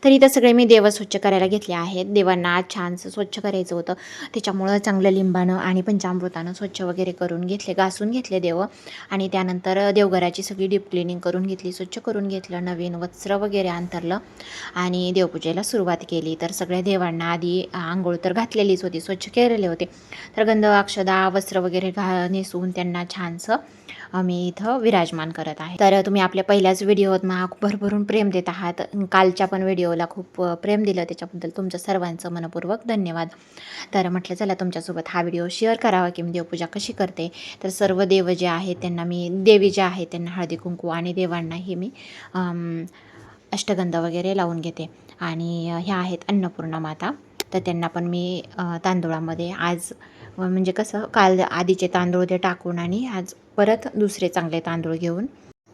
तर इथं सगळे मी देव स्वच्छ करायला घेतले आहेत. देवांना आज छानसं स्वच्छ करायचं होतं, त्याच्यामुळं चांगलं लिंबानं आणि पंचामृतानं स्वच्छ वगैरे करून घेतले, घासून घेतले देव. आणि त्यानंतर देवघराची सगळी डीप क्लिनिंग करून घेतली, स्वच्छ करून घेतलं, नवीन वस्त्र वगैरे अंतरलं आणि देवपूजेला सुरुवात केली. तर सगळ्या देवांना आधी आंघोळ तर घातलेलीच होती, स्वच्छ केलेले होते. तर गंध, अक्षदा, वस्त्र वगैरे नेसून त्यांना छानसं मी इथं विराजमान करत आहे. तर तुम्ही आपल्या पहिल्याच व्हिडिओत मला भरभरून प्रेम देत आहात. कालच्या पण व्हिडिओला खूप प्रेम दिलं, त्याच्याबद्दल तुमचं सर्वांचं मनपूर्वक धन्यवाद. तर म्हटलं चला तुमच्यासोबत हा व्हिडिओ शेअर करावा की मी देवपूजा कशी करते. तर सर्व देव जे आहेत त्यांना मी, देवी ज्या आहेत त्यांना हळदी कुंकू आणि देवांनाही मी अष्टगंध वगैरे लावून घेते. आणि ह्या आहेत अन्नपूर्णा माता, तर त्यांना पण मी तांदूळामध्ये आज म्हणजे कसं काल आधीचे तांदूळ ते टाकून आणि आज परत दुसरे चांगले तांदूळ घेऊन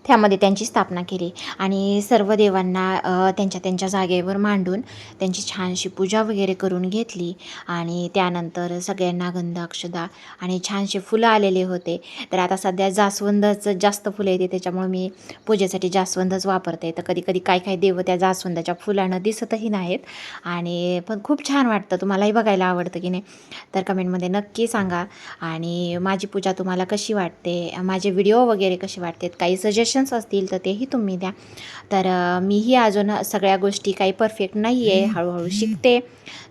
त्यामध्ये त्यांची स्थापना केली. आणि सर्व देवांना त्यांच्या त्यांच्या जागेवर मांडून त्यांची छानशी पूजा वगैरे करून घेतली. आणि त्यानंतर सगळ्यांना गंध, अक्षदा आणि छानसे फुलं आलेले होते. तर आता सध्या जास्वंदाचं जास्त फुलं येते, त्याच्यामुळे मी पूजेसाठी जास्वंदच वापरते. तर कधी कधी काय देव त्या जास्वंदाच्या फुलानं दिसतही नाहीत, आणि पण खूप छान वाटतं. तुम्हालाही बघायला आवडतं की नाही, तर कमेंटमध्ये नक्की सांगा. आणि माझी पूजा तुम्हाला कशी वाटते, माझे व्हिडिओ वगैरे कसे वाटतात, काही सजेशन्स असतील तर तेही तुम्ही द्या. तर मीही अजून सगळ्या गोष्टी काही परफेक्ट नाही आहे, हळूहळू शिकते.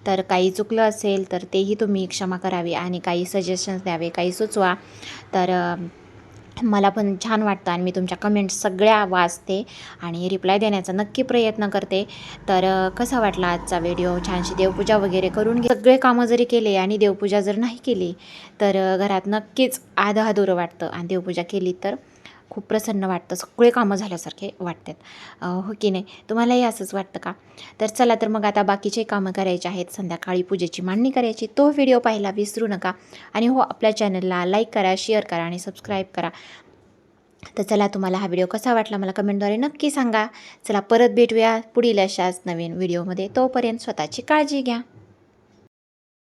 तर काही चुकलं असेल तर तेही तुम्ही क्षमा करावी आणि काही सजेशन्स द्यावे, काही सुचवा. तर मला पण छान वाटतं आणि मी तुमच्या कमेंट्स सगळ्या वाचते आणि रिप्लाय देण्याचा नक्की प्रयत्न करते. तर कसा वाटला आजचा व्हिडिओ. छानशी देवपूजा वगैरे करून सगळे कामं जरी केले आणि देवपूजा जर नाही केली तर घरात नक्कीच आधं वाटतं, आणि देवपूजा केली तर खूप प्रसन्न वाटतं, सगळे कामं झाल्यासारखे वाटतात. हो की नाही, तुम्हालाही असंच वाटतं का? तर चला, तर मग आता बाकीचे कामं करायचे आहेत, संध्याकाळी पूजेची मांडणी करायची. तो व्हिडिओ पाहायला विसरू नका. आणि हो, आपल्या चॅनलला लाईक करा, शेअर करा आणि सबस्क्राईब करा. तर चला, तुम्हाला हा व्हिडिओ कसा वाटला मला कमेंटद्वारे नक्की सांगा. चला, परत भेटूया पुढील अशाच नवीन व्हिडिओमध्ये. तोपर्यंत स्वतःची काळजी घ्या.